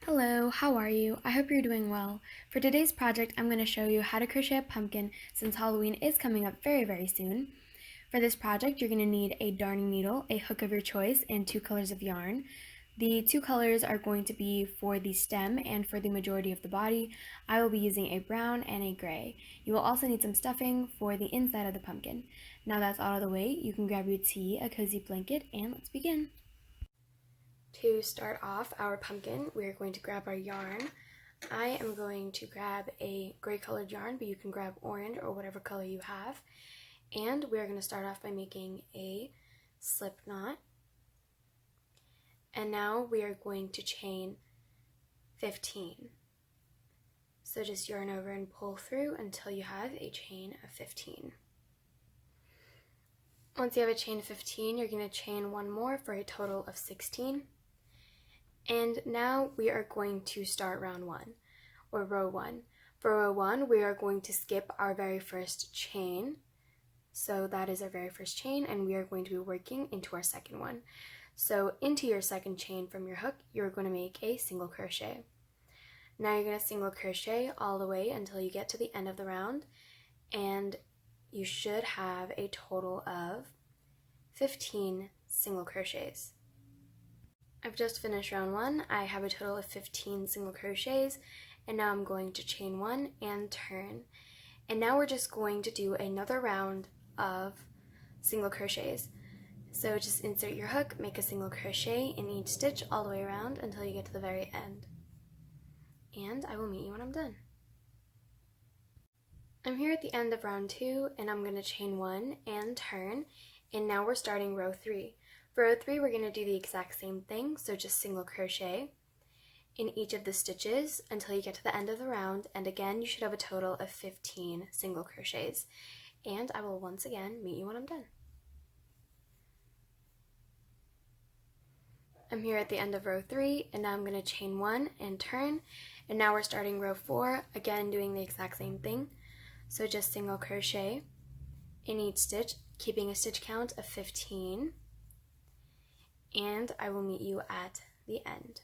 Hello, how are you? I hope you're doing well. For today's project, I'm going to show you how to crochet a pumpkin since Halloween is coming up very soon. For this project, you're going to need a darning needle, a hook of your choice, and 2 colors of yarn. The 2 colors are going to be for the stem and for the majority of the body. I will be using a brown and a gray. You will also need some stuffing for the inside of the pumpkin. Now that's out of the way, you can grab your tea, a cozy blanket, and let's begin. To start off our pumpkin, we're going to grab our yarn. I am going to grab a gray colored yarn, but you can grab orange or whatever color you have. And we're going to start off by making a slip knot. And now we are going to chain 15. So just yarn over and pull through until you have a chain of 15. Once you have a chain of 15, you're going to chain one more for a total of 16. And now we are going to start round 1, or row 1. For row 1, we are going to skip our very first chain. So that is our very first chain, and we are going to be working into our second one. So into your second chain from your hook, you're going to make a single crochet. Now you're going to single crochet all the way until you get to the end of the round, and you should have a total of 15 single crochets. I've just finished round 1. I have a total of 15 single crochets, and now I'm going to chain 1 and turn. And now we're just going to do another round of single crochets. So just insert your hook, make a single crochet in each stitch all the way around until you get to the very end. And I will meet you when I'm done. I'm here at the end of round 2, and I'm going to chain 1 and turn, and now we're starting row 3. For row 3, we're going to do the exact same thing, so just single crochet in each of the stitches until you get to the end of the round, and again, you should have a total of 15 single crochets. And I will once again meet you when I'm done. I'm here at the end of row 3, and now I'm going to chain 1 and turn, and now we're starting row 4, again doing the exact same thing. So just single crochet in each stitch, keeping a stitch count of 15. And I will meet you at the end.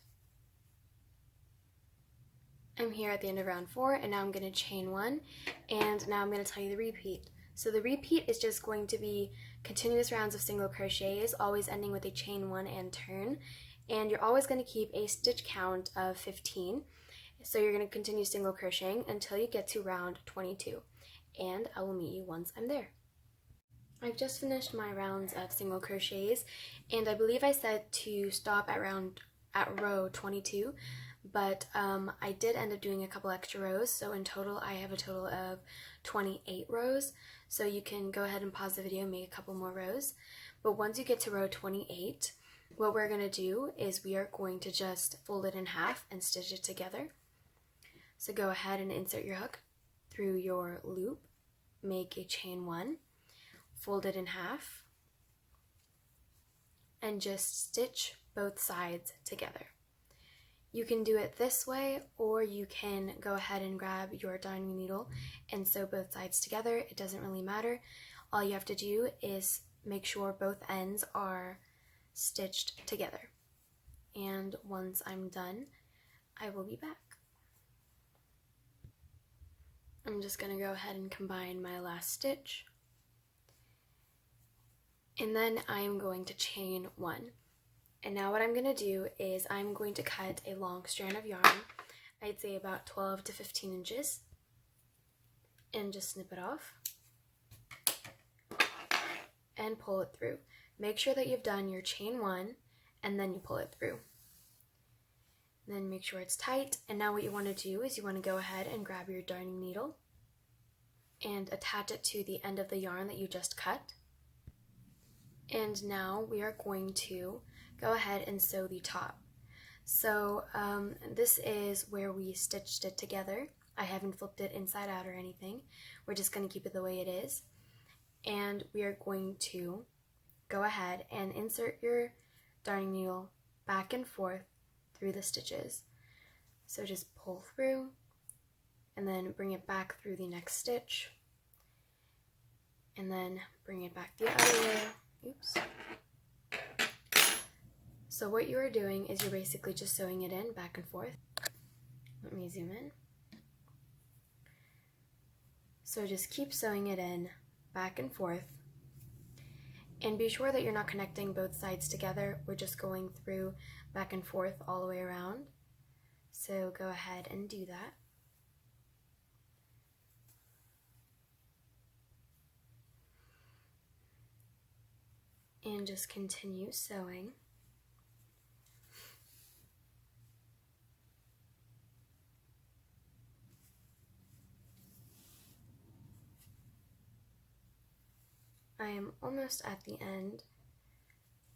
I'm here at the end of round 4, and now I'm going to chain 1, and now I'm going to tell you the repeat. So the repeat is just going to be continuous rounds of single crochets, always ending with a chain 1 and turn, and you're always going to keep a stitch count of 15. So you're going to continue single crocheting until you get to round 22, and I will meet you once I'm there. I've just finished my rounds of single crochets, and I believe I said to stop at row 22, but I did end up doing a couple extra rows, so in total I have a total of 28 rows, so you can go ahead and pause the video and make a couple more rows. But once you get to row 28, what we're going to do is we are going to just fold it in half and stitch it together. So go ahead and insert your hook through your loop, make a chain 1, fold it in half, and just stitch both sides together. You can do it this way, or you can go ahead and grab your darning needle and sew both sides together. It doesn't really matter. All you have to do is make sure both ends are stitched together. And once I'm done, I will be back. I'm just going to go ahead and combine my last stitch. And then I'm going to chain 1. And now what I'm going to do is I'm going to cut a long strand of yarn, I'd say about 12 to 15 inches, and just snip it off and pull it through. Make sure that you've done your chain 1 and then you pull it through. And then make sure it's tight, and now what you want to do is you want to go ahead and grab your darning needle and attach it to the end of the yarn that you just cut. And now we are going to go ahead and sew the top. So this is where we stitched it together. I haven't flipped it inside out or anything. We're just going to keep it the way it is. And we are going to go ahead and insert your darning needle back and forth through the stitches. So just pull through and then bring it back through the next stitch, and then bring it back the other way. Oops. So what you are doing is you're basically just sewing it in back and forth. Let me zoom in. So just keep sewing it in back and forth. And be sure that you're not connecting both sides together. We're just going through back and forth all the way around. So go ahead and do that. And just continue sewing. I am almost at the end,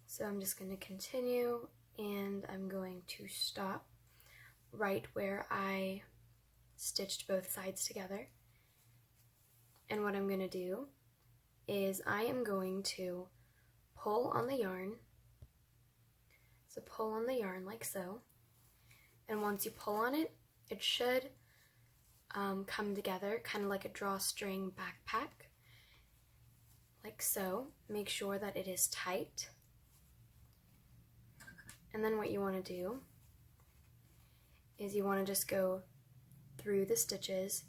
so I'm just going to continue, and I'm going to stop right where I stitched both sides together. And what I'm going to do is I am going to pull on the yarn. So pull on the yarn like so, and once you pull on it, it should come together kind of like a drawstring backpack. Like so. Make sure that it is tight. And then what you want to do is you want to just go through the stitches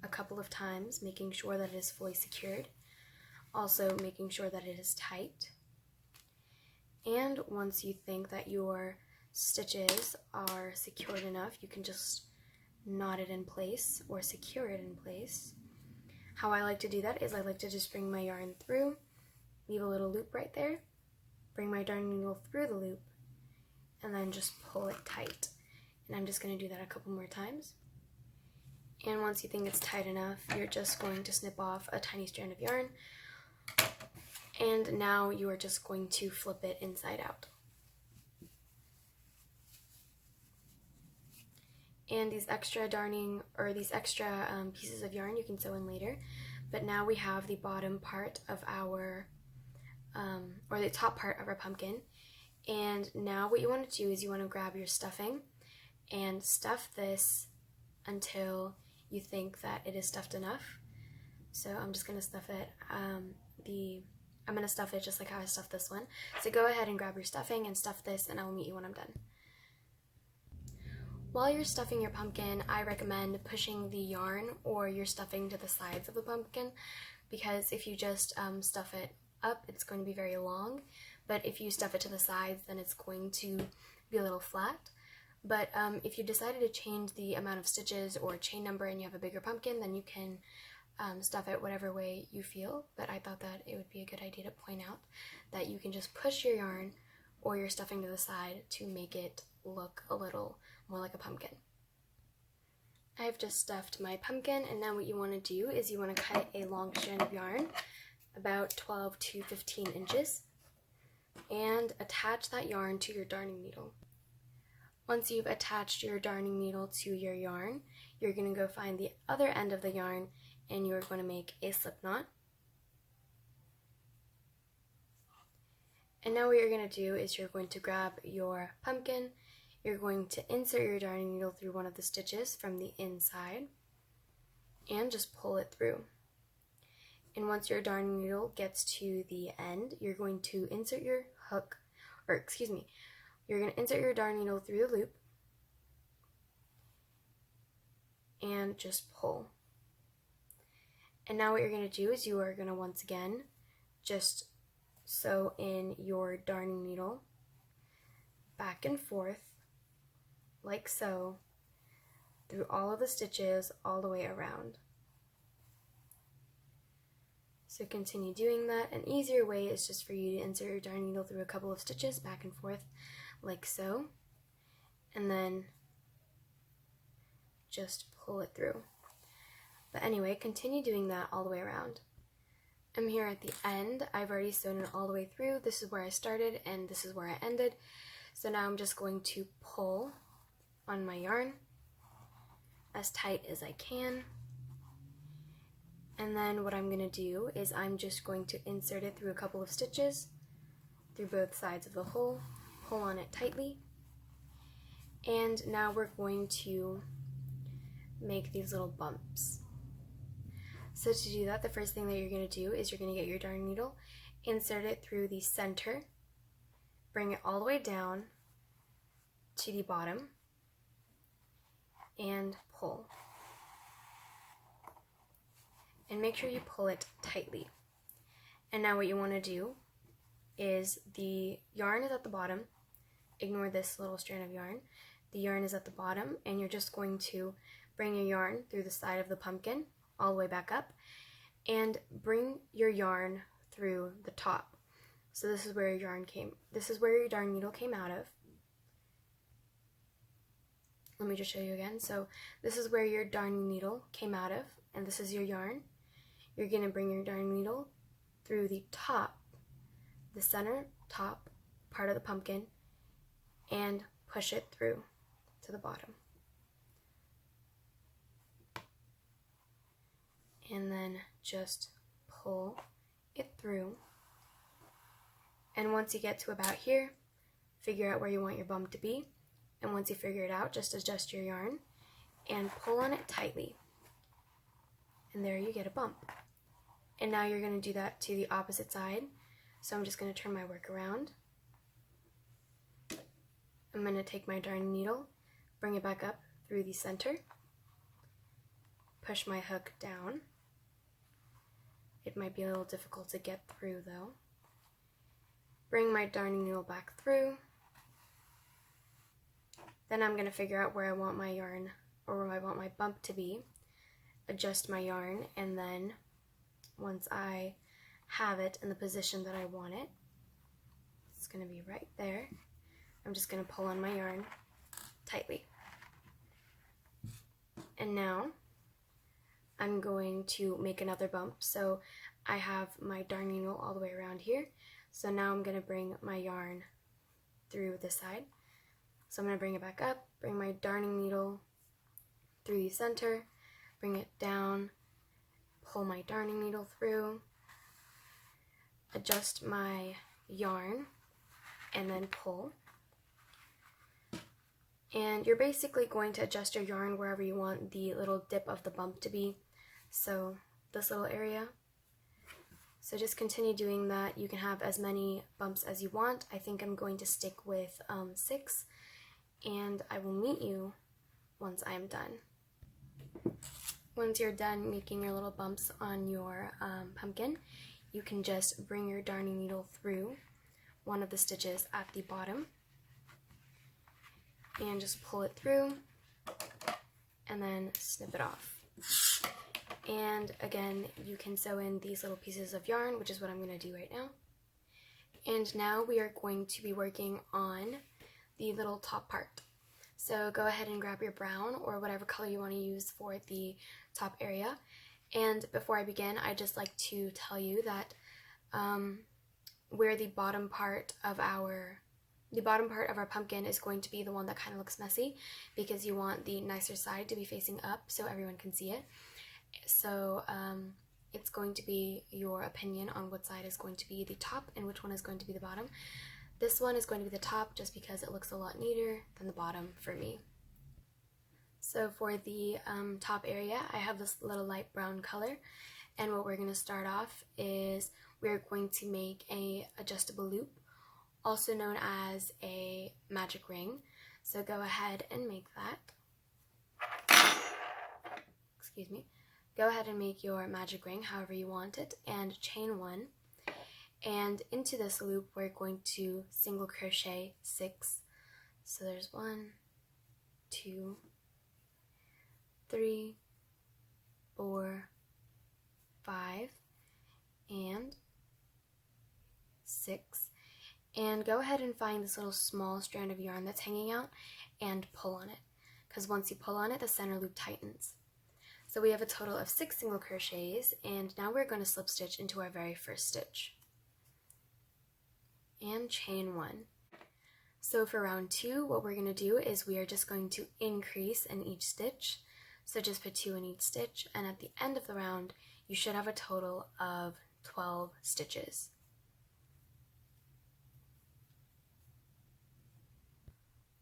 a couple of times, making sure that it is fully secured. Also making sure that it is tight. And once you think that your stitches are secured enough, you can just knot it in place or secure it in place. How I like to do that is I like to just bring my yarn through, leave a little loop right there, bring my darning needle through the loop, and then just pull it tight. And I'm just going to do that a couple more times. And once you think it's tight enough, you're just going to snip off a tiny strand of yarn, and now you are just going to flip it inside out. And these extra darning, or these extra pieces of yarn you can sew in later. But now we have the bottom part of our, or the top part of our pumpkin. And now what you want to do is you want to grab your stuffing and stuff this until you think that it is stuffed enough. So I'm just going to stuff it, I'm going to stuff it just like how I stuffed this one. So go ahead and grab your stuffing and stuff this, and I will meet you when I'm done. While you're stuffing your pumpkin, I recommend pushing the yarn or your stuffing to the sides of the pumpkin, because if you just stuff it up, it's going to be very long, but if you stuff it to the sides, then it's going to be a little flat. But if you decided to change the amount of stitches or chain number and you have a bigger pumpkin, then you can stuff it whatever way you feel. But I thought that it would be a good idea to point out that you can just push your yarn or your stuffing to the side to make it look a little more like a pumpkin. I've just stuffed my pumpkin, and now what you want to do is you want to cut a long strand of yarn, about 12 to 15 inches, and attach that yarn to your darning needle. Once you've attached your darning needle to your yarn, you're going to go find the other end of the yarn, and you're going to make a slip knot. And now what you're going to do is you're going to grab your pumpkin, you're going to insert your darning needle through one of the stitches from the inside, and just pull it through. And once your darning needle gets to the end, you're going to insert your hook, or excuse me, you're going to insert your darning needle through the loop, and just pull. And now what you're going to do is you are going to once again just sew in your darning needle back and forth like so through all of the stitches all the way around. So continue doing that. An easier way is just for you to insert your darning needle through a couple of stitches back and forth like so, and then just pull it through. But anyway, continue doing that all the way around. I'm here at the end. I've already sewn it all the way through. This is where I started and this is where I ended. So now I'm just going to pull on my yarn as tight as I can. And then what I'm going to do is I'm just going to insert it through a couple of stitches through both sides of the hole, pull on it tightly, and now we're going to make these little bumps. So to do that, the first thing that you're going to do is you're going to get your darning needle, insert it through the center, bring it all the way down, to the bottom and pull. And make sure you pull it tightly. And now what you want to do is the yarn is at the bottom. Ignore this little strand of yarn. The yarn is at the bottom, and you're just going to bring your yarn through the side of the pumpkin all the way back up and bring your yarn through the top. So this is where your darn needle came out of. Let me just show you again. So this is where your darning needle came out of, and this is your yarn. You're going to bring your darning needle through the top, the center top part of the pumpkin, and push it through to the bottom. And then just pull it through. And once you get to about here, figure out where you want your bump to be. And once you figure it out, just adjust your yarn and pull on it tightly. And there you get a bump. And now you're going to do that to the opposite side. So I'm just going to turn my work around. I'm going to take my darning needle, bring it back up through the center, push my hook down. It might be a little difficult to get through though. Bring my darning needle back through. Then I'm going to figure out where I want my yarn, or where I want my bump to be, adjust my yarn, and then once I have it in the position that I want it, it's going to be right there. I'm just going to pull on my yarn tightly. And now I'm going to make another bump. So I have my darning needle all the way around here. So now I'm going to bring my yarn through this side. So I'm going to bring it back up, bring my darning needle through the center, bring it down, pull my darning needle through, adjust my yarn, and then pull. And you're basically going to adjust your yarn wherever you want the little dip of the bump to be. So this little area. So just continue doing that. You can have as many bumps as you want. I think I'm going to stick with 6, and I will meet you once I'm done. Once you're done making your little bumps on your pumpkin, you can just bring your darning needle through one of the stitches at the bottom and just pull it through and then snip it off. And again, you can sew in these little pieces of yarn, which is what I'm going to do right now. And now we are going to be working on the little top part. So go ahead and grab your brown or whatever color you want to use for the top area. And before I begin, I'd just like to tell you that where the bottom part of our pumpkin is going to be the one that kind of looks messy, because you want the nicer side to be facing up so everyone can see it. So it's going to be your opinion on what side is going to be the top and which one is going to be the bottom. This one is going to be the top just because it looks a lot neater than the bottom for me. So for the top area, I have this little light brown color, and what we're going to start off is we're going to make a adjustable loop, also known as a magic ring. So go ahead and make that. Excuse me. Go ahead and make your magic ring however you want it, and chain 1. And into this loop, we're going to single crochet 6. So there's 1, 2, 3, 4, 5, and 6. And go ahead and find this little small strand of yarn that's hanging out and pull on it, because once you pull on it, the center loop tightens. So we have a total of 6 single crochets, and now we're going to slip stitch into our very first stitch. And chain 1. So for round 2, what we're going to do is we are just going to increase in each stitch. So just put 2 in each stitch, and at the end of the round, you should have a total of 12 stitches.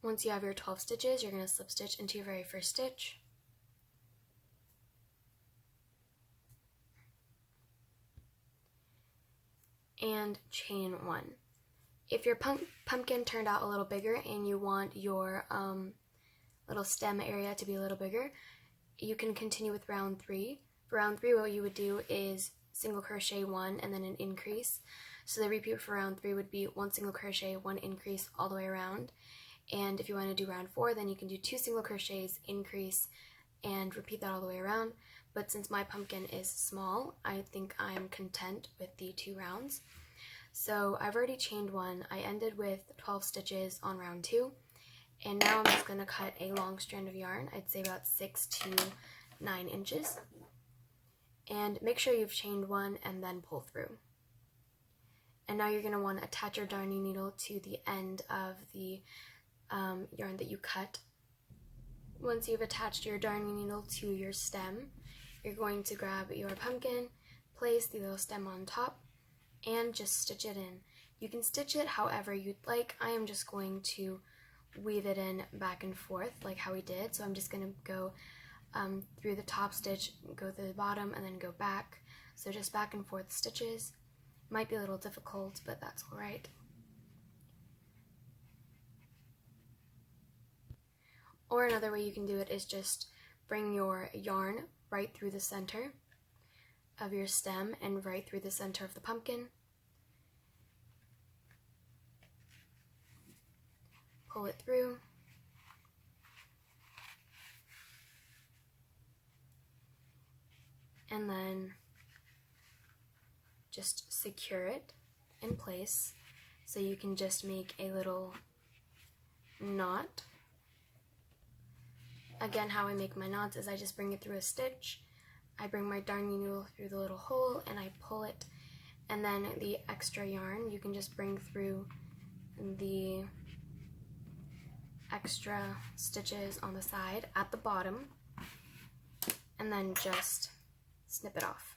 Once you have your 12 stitches, you're going to slip stitch into your very first stitch. And chain 1. If your pumpkin turned out a little bigger and you want your little stem area to be a little bigger, you can continue with round 3. For round 3, what you would do is single crochet 1 and then an increase. So the repeat for round 3 would be 1 single crochet, 1 increase all the way around. And if you want to do round 4, then you can do 2 single crochets, increase, and repeat that all the way around. But since my pumpkin is small, I think I'm content with the 2 rounds. So I've already chained 1. I ended with 12 stitches on round 2. And now I'm just going to cut a long strand of yarn. I'd say about 6 to 9 inches. And make sure you've chained 1 and then pull through. And now you're going to want to attach your darning needle to the end of the yarn that you cut. Once you've attached your darning needle to your stem, you're going to grab your pumpkin, place the little stem on top, and just stitch it in. You can stitch it however you'd like. I am just going to weave it in back and forth like how we did. So I'm just going to go through the top stitch, go through the bottom, and then go back. So just back and forth stitches. Might be a little difficult, but that's alright. Or another way you can do it is just bring your yarn right through the center of your stem and right through the center of the pumpkin. Pull it through. And then just secure it in place so you can just make a little knot. Again, how I make my knots is I just bring it through a stitch, I bring my darning needle through the little hole, and I pull it, and then the extra yarn you can just bring through the extra stitches on the side at the bottom, and then just snip it off.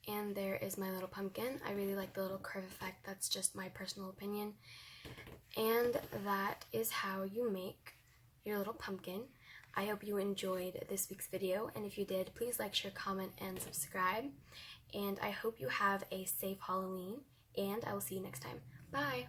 And there is my little pumpkin. I really like the little curve effect. That's just my personal opinion. And that is how you make your little pumpkin. I hope you enjoyed this week's video, and if you did, please like, share, comment, and subscribe. And I hope you have a safe Halloween, and I will see you next time. Bye!